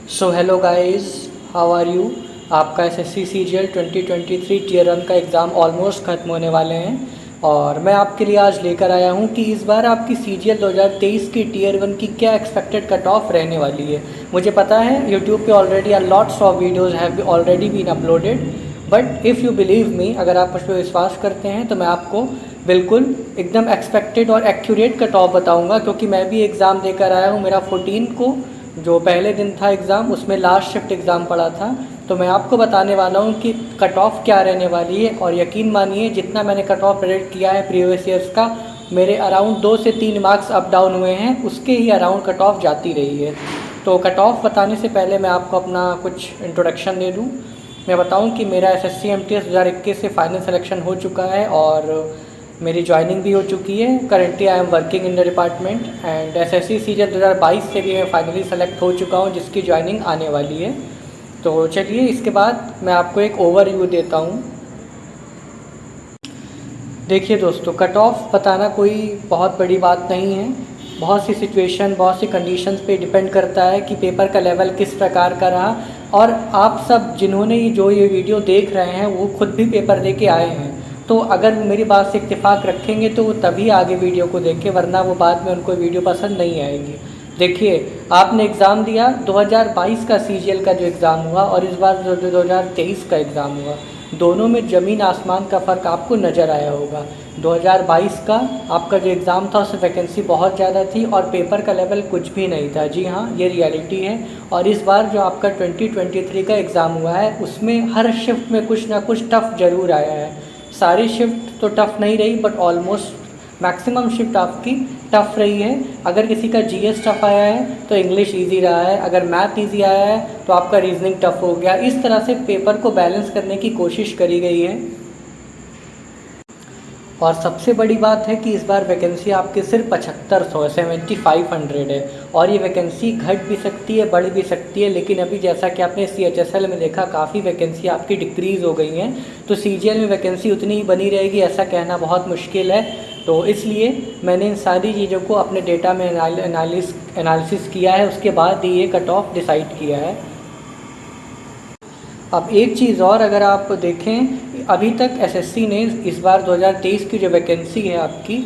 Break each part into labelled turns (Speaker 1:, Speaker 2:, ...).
Speaker 1: So hello guys, how are you. आपका SSC CGL 2023 tier 1 का exam almost ख़त्म होने वाले हैं और मैं आपके लिए आज लेकर आया हूं कि इस बार आपकी सीजीएल 2023 की टीयर 1 की क्या एक्सपेक्टेड कट ऑफ रहने वाली है। मुझे पता है यूट्यूब पे already lots of videos have already been uploaded, but if you believe me, अगर आप मुझ पर विश्वास करते हैं तो मैं आपको बिल्कुल एकदम एक्सपेक्टेड और एक्यूरेट कट ऑफ बताऊँगा, क्योंकि मैं भी एग्ज़ाम देकर आया हूँ। मेरा 14 को जो पहले दिन था एग्ज़ाम, उसमें लास्ट शिफ्ट एग्ज़ाम पड़ा था, तो मैं आपको बताने वाला हूँ कि कट ऑफ क्या रहने वाली है। और यकीन मानिए, जितना मैंने कट ऑफ प्रेडिक्ट किया है प्रीवियस ईयर्स का, मेरे अराउंड 2 से 3 मार्क्स अप डाउन हुए हैं, उसके ही अराउंड कट ऑफ जाती रही है। तो कट ऑफ बताने से पहले मैं आपको अपना कुछ इंट्रोडक्शन दे दूँ। मैं बताऊँ कि मेरा SSC MTS 2021 से फाइनल सिलेक्शन हो चुका है और मेरी ज्वाइनिंग भी हो चुकी है। Currently I am working in the department and SSC season 2022 से भी मैं फाइनली सेलेक्ट हो चुका हूँ, जिसकी ज्वाइनिंग आने वाली है। तो चलिए, इसके बाद मैं आपको एक ओवरव्यू देता हूँ। देखिए दोस्तों, कट ऑफ बताना कोई बहुत बड़ी बात नहीं है। बहुत सी सिचुएशन, बहुत सी कंडीशंस पे डिपेंड करता है कि पेपर का लेवल किस प्रकार का रहा। और आप सब जिन्होंने ये वीडियो देख रहे हैं वो खुद भी पेपर दे के आए हैं, तो अगर वो मेरी बात से इत्तेफाक रखेंगे तो वो तभी आगे वीडियो को देखें, वरना वो बाद में उनको वीडियो पसंद नहीं आएगी। देखिए, आपने एग्ज़ाम दिया 2022 का सीजीएल का जो एग्ज़ाम हुआ और इस बार जो 2023 का एग्ज़ाम हुआ, दोनों में ज़मीन आसमान का फ़र्क आपको नज़र आया होगा। 2022 का आपका जो एग्ज़ाम था उसमें वैकेंसी बहुत ज़्यादा थी और पेपर का लेवल कुछ भी नहीं था। जी हाँ, ये रियलिटी है। और इस बार जो आपका 2023 का एग्ज़ाम हुआ है उसमें हर शिफ्ट में कुछ ना कुछ टफ़ ज़रूर आया है। सारी शिफ्ट तो टफ़ नहीं रही, बट ऑलमोस्ट मैक्सिमम शिफ्ट आपकी टफ़ रही है। अगर किसी का जीएस टफ़ आया है तो इंग्लिश इजी रहा है, अगर मैथ इजी आया है तो आपका रीजनिंग टफ़ हो गया। इस तरह से पेपर को बैलेंस करने की कोशिश करी गई है। और सबसे बड़ी बात है कि इस बार वैकेंसी आपके सिर्फ 7500 है, 7500 है। और ये वैकेंसी घट भी सकती है, बढ़ भी सकती है, लेकिन अभी जैसा कि आपने CHSL में देखा, काफ़ी वैकेंसी आपकी डिक्रीज़ हो गई हैं। तो CGL में वैकेंसी उतनी ही बनी रहेगी ऐसा कहना बहुत मुश्किल है। तो इसलिए मैंने इन सारी चीज़ों को अपने डेटा में एनालिसिस किया है, उसके बाद ही ये कट ऑफ डिसाइड किया है। अब एक चीज़ और, अगर आप देखें, अभी तक SSC ने इस बार 2023 की जो वैकेंसी है आपकी,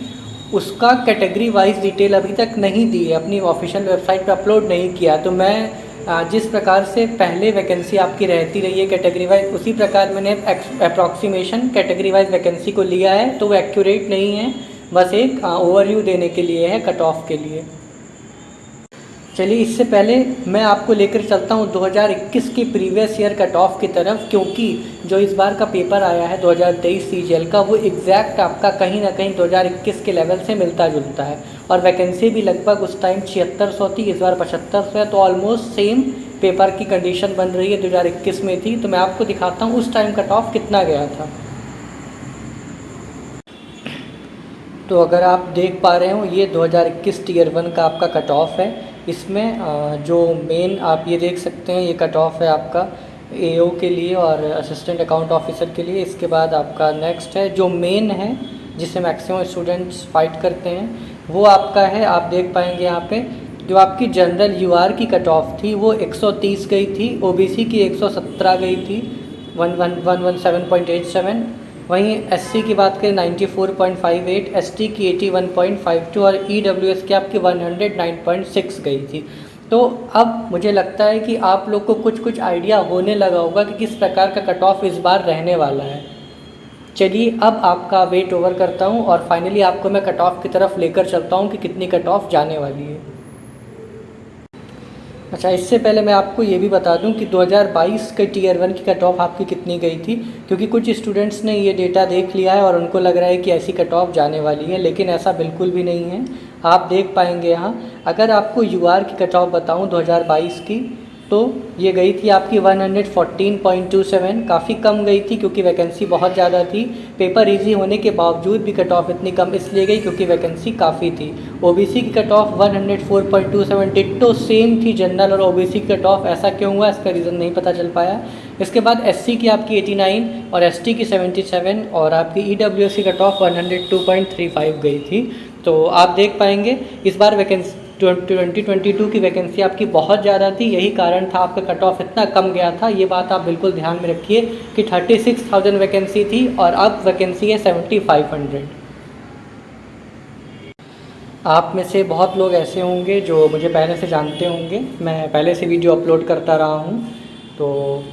Speaker 1: उसका कैटेगरी वाइज डिटेल अभी तक नहीं दी है, अपनी ऑफिशियल वेबसाइट पर अपलोड नहीं किया। तो मैं जिस प्रकार से पहले वैकेंसी आपकी रहती रही है कैटेगरी वाइज, उसी प्रकार मैंने अप्रॉक्सीमेशन कैटेगरी वाइज वैकेंसी को लिया है। तो वो एक्यूरेट नहीं है, बस एक ओवरव्यू देने के लिए है, कट ऑफ के लिए। चलिए, इससे पहले मैं आपको लेकर चलता हूँ 2021 के प्रीवियस ईयर कट ऑफ की तरफ, क्योंकि जो इस बार का पेपर आया है 2023 सीजीएल का, वो एग्जैक्ट आपका कहीं ना कहीं 2021 के लेवल से मिलता जुलता है। और वैकेंसी भी लगभग उस टाइम 7600 थी, इस बार 7500 है, तो ऑलमोस्ट सेम पेपर की कंडीशन बन रही है 2021 में थी। तो मैं आपको दिखाता हूँ उस टाइम कट ऑफ कितना गया था। तो अगर आप देख पा रहे हो, ये 2021 टीयर 1 का आपका कट ऑफ है। इसमें जो मेन आप ये देख सकते हैं, ये कट ऑफ है आपका AO के लिए और असिस्टेंट अकाउंट ऑफिसर के लिए। इसके बाद आपका नेक्स्ट है जो मेन है, जिसे मैक्सिमम स्टूडेंट्स फाइट करते हैं, वो आपका है। आप देख पाएंगे यहाँ पे जो आपकी जनरल UR की कट ऑफ थी वो 130 गई थी, OBC की 117 गई थी, 117.87। वहीं SC की बात करें 94.58, ST की 81.52 और EWS की आपकी 109.6 गई थी। तो अब मुझे लगता है कि आप लोग को कुछ कुछ आइडिया होने लगा होगा कि किस प्रकार का कट ऑफ इस बार रहने वाला है। चलिए, अब आपका वेट ओवर करता हूँ और फाइनली आपको मैं कट ऑफ की तरफ लेकर चलता हूँ कि कितनी कट ऑफ जाने वाली है। अच्छा, इससे पहले मैं आपको ये भी बता दूं कि 2022 के टीयर 1 की कट ऑफ आपकी कितनी गई थी, क्योंकि कुछ स्टूडेंट्स ने ये डेटा देख लिया है और उनको लग रहा है कि ऐसी कट ऑफ जाने वाली है, लेकिन ऐसा बिल्कुल भी नहीं है। आप देख पाएंगे यहाँ, अगर आपको UR की कट ऑफ बताऊँ 2022 की, तो ये गई थी आपकी 114.27, काफ़ी कम गई थी क्योंकि वैकेंसी बहुत ज़्यादा थी। पेपर इजी होने के बावजूद भी कट ऑफ इतनी कम इसलिए गई क्योंकि वैकेंसी काफ़ी थी। OBC की कट ऑफ 104.27 डिट्टो सेम थी जनरल और OBC की कट ऑफ। ऐसा क्यों हुआ, इसका रीज़न नहीं पता चल पाया। इसके बाद SC की आपकी 89 और ST की 77 और आपकी EWS की कट ऑफ 102.35 गई थी। तो आप देख पाएंगे इस बार वैकेंसी 2022 की वैकेंसी आपकी बहुत ज़्यादा थी, यही कारण था आपका कट ऑफ इतना कम गया था। ये बात आप बिल्कुल ध्यान में रखिए कि 36,000 वैकेंसी थी और अब वैकेंसी है 7,500। आप में से बहुत लोग ऐसे होंगे जो मुझे पहले से जानते होंगे, मैं पहले से वीडियो अपलोड करता रहा हूँ। तो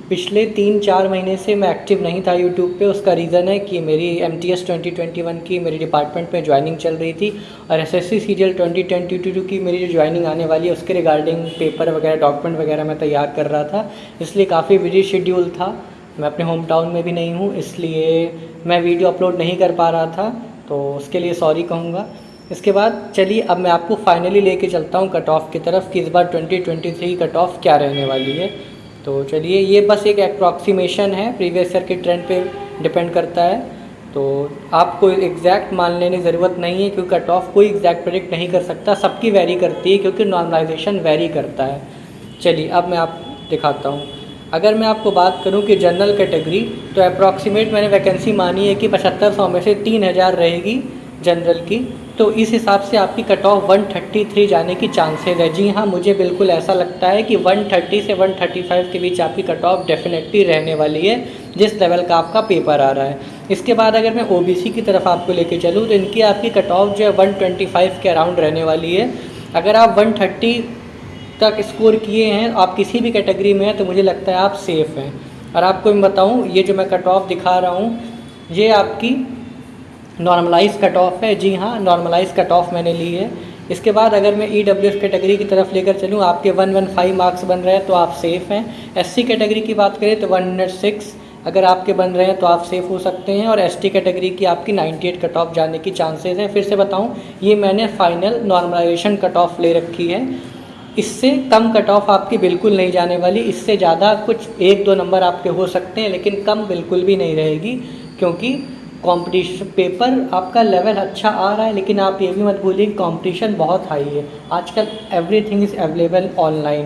Speaker 1: पिछले 3-4 महीने से मैं एक्टिव नहीं था यूट्यूब पे। उसका रीज़न है कि मेरी MTS 2021 की मेरी डिपार्टमेंट में ज्वाइनिंग चल रही थी और SSC सीरियल 2022 की मेरी जो ज्वाइनिंग आने वाली है उसके रिगार्डिंग पेपर वगैरह डॉक्यूमेंट वगैरह मैं तैयार कर रहा था, इसलिए काफ़ी बिजी शेड्यूल था। मैं अपने होम टाउन में भी नहीं हूँ, इसलिए मैं वीडियो अपलोड नहीं कर पा रहा था, तो उसके लिए सॉरी कहूँगा। इसके बाद चलिए अब मैं आपको फाइनली लेके चलता हूँ कट ऑफ की तरफ कि इस बार 2023 कट ऑफ क्या रहने वाली है। तो चलिए, ये बस एक अप्रॉक्सीमेशन है, प्रीवियस ईयर के ट्रेंड पे डिपेंड करता है, तो आपको एग्जैक्ट मान लेने की ज़रूरत नहीं है क्योंकि कट ऑफ कोई एग्जैक्ट प्रेडिक्ट नहीं कर सकता, सबकी वैरी करती है क्योंकि नॉर्मलाइजेशन वैरी करता है। चलिए अब मैं आप दिखाता हूँ। अगर मैं आपको बात करूँ कि जनरल कैटेगरी, तो अप्रॉक्सीमेट मैंने वैकेंसी मानी है कि 7500 में से 3000 रहेगी जनरल की, तो इस हिसाब से आपकी कट ऑफ 133 जाने की चांसेस है। जी हाँ, मुझे बिल्कुल ऐसा लगता है कि 130 से 135 के बीच आपकी कट ऑफ डेफिनेटली रहने वाली है, जिस लेवल का आपका पेपर आ रहा है। इसके बाद अगर मैं OBC की तरफ आपको लेके चलूँ तो इनकी आपकी कट ऑफ जो है 125 के अराउंड रहने वाली है। अगर आप 130 तक स्कोर किए हैं, आप किसी भी कैटेगरी में हैं, तो मुझे लगता है आप सेफ़ हैं। और आपको मैं बताऊँ, ये जो मैं कट ऑफ दिखा रहा हूँ ये आपकी नॉर्मलाइज कट ऑफ है। जी हाँ, नॉर्मलाइज कट ऑफ मैंने ली है। इसके बाद अगर मैं EWS कैटेगरी की तरफ लेकर चलूँ, आपके 115 मार्क्स बन रहे हैं तो आप सेफ़ हैं। SC कैटेगरी की बात करें तो 106 अगर आपके बन रहे हैं तो आप सेफ़ हो सकते हैं, और ST कैटेगरी की आपकी 98 कट ऑफ जाने की चांसेस हैं। फिर से बताऊँ, ये मैंने फाइनल नॉर्मलाइजेशन कट ऑफ ले रखी है, इससे कम कट ऑफ आपकी बिल्कुल नहीं जाने वाली। इससे ज़्यादा कुछ 1-2 नंबर आपके हो सकते हैं, लेकिन कम बिल्कुल भी नहीं रहेगी, क्योंकि कंपटीशन पेपर आपका लेवल अच्छा आ रहा है। लेकिन आप ये भी मत भूलिए कि कंपटीशन बहुत हाई है। आजकल एवरीथिंग इज़ अवेलेबल ऑनलाइन,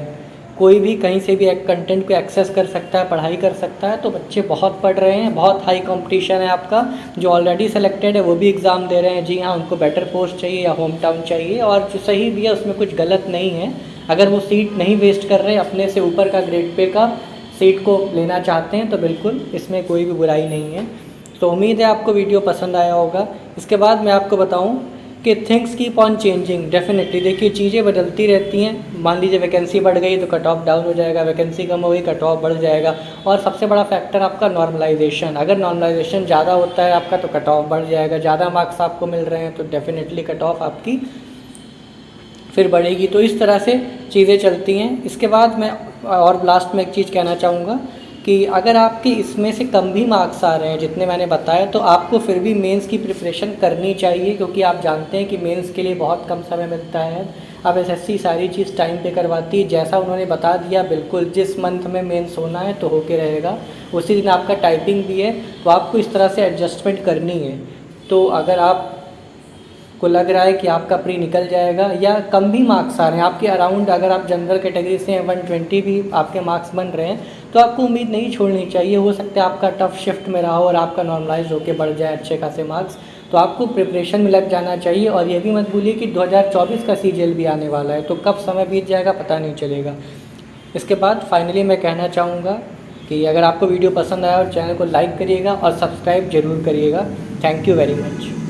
Speaker 1: कोई भी कहीं से भी एक कंटेंट को एक्सेस कर सकता है, पढ़ाई कर सकता है। तो बच्चे बहुत पढ़ रहे हैं, बहुत हाई कंपटीशन है। आपका जो ऑलरेडी सेलेक्टेड है वो भी एग्ज़ाम दे रहे हैं। जी हाँ, उनको बेटर पोस्ट चाहिए या होम टाउन चाहिए, और जो सही भी है उसमें कुछ गलत नहीं है। अगर वो सीट नहीं वेस्ट कर रहे हैं, अपने से ऊपर का ग्रेड पे का सीट को लेना चाहते हैं, तो बिल्कुल इसमें कोई भी बुराई नहीं है। तो उम्मीद है आपको वीडियो पसंद आया होगा। इसके बाद मैं आपको बताऊं कि things keep on changing. Definitely देखिए, चीज़ें बदलती रहती हैं। मान लीजिए वैकेंसी बढ़ गई तो कट ऑफ डाउन हो जाएगा, वैकेंसी कम हो गई कट ऑफ बढ़ जाएगा। और सबसे बड़ा फैक्टर आपका नॉर्मलाइजेशन, अगर नॉर्मलाइजेशन ज़्यादा होता है आपका तो कट ऑफ बढ़ जाएगा। ज़्यादा मार्क्स आपको मिल रहे हैं तो डेफिनेटली कट ऑफ आपकी फिर बढ़ेगी। तो इस तरह से चीज़ें चलती हैं। इसके बाद मैं और लास्ट में एक चीज़ कहना चाहूँगा कि अगर आपके इसमें से कम भी मार्क्स आ रहे हैं जितने मैंने बताया, तो आपको फिर भी मेंस की प्रिपरेशन करनी चाहिए, क्योंकि आप जानते हैं कि मेंस के लिए बहुत कम समय मिलता है। अब SSC सारी चीज़ टाइम पे करवाती है, जैसा उन्होंने बता दिया बिल्कुल जिस मंथ में मेंस होना है तो होके रहेगा। उसी दिन आपका टाइपिंग भी है, तो आपको इस तरह से एडजस्टमेंट करनी है। तो अगर आप को लग रहा है कि आपका प्री निकल जाएगा या कम भी मार्क्स आ रहे हैं आपके अराउंड, अगर आप जनरल कैटेगरी से 120 भी आपके मार्क्स बन रहे हैं, तो आपको उम्मीद नहीं छोड़नी चाहिए। हो सकता है आपका टफ शिफ्ट में रहा हो और आपका नॉर्मलाइज होकर बढ़ जाए अच्छे खासे मार्क्स, तो आपको प्रिपरेशन में लग जाना चाहिए। और ये भी मत भूलिए कि 2024 का CGL भी आने वाला है, तो कब समय बीत जाएगा पता नहीं चलेगा। इसके बाद फाइनली मैं कहना चाहूँगा कि अगर आपको वीडियो पसंद आया और चैनल को लाइक करिएगा और सब्सक्राइब ज़रूर करिएगा। Thank you very much.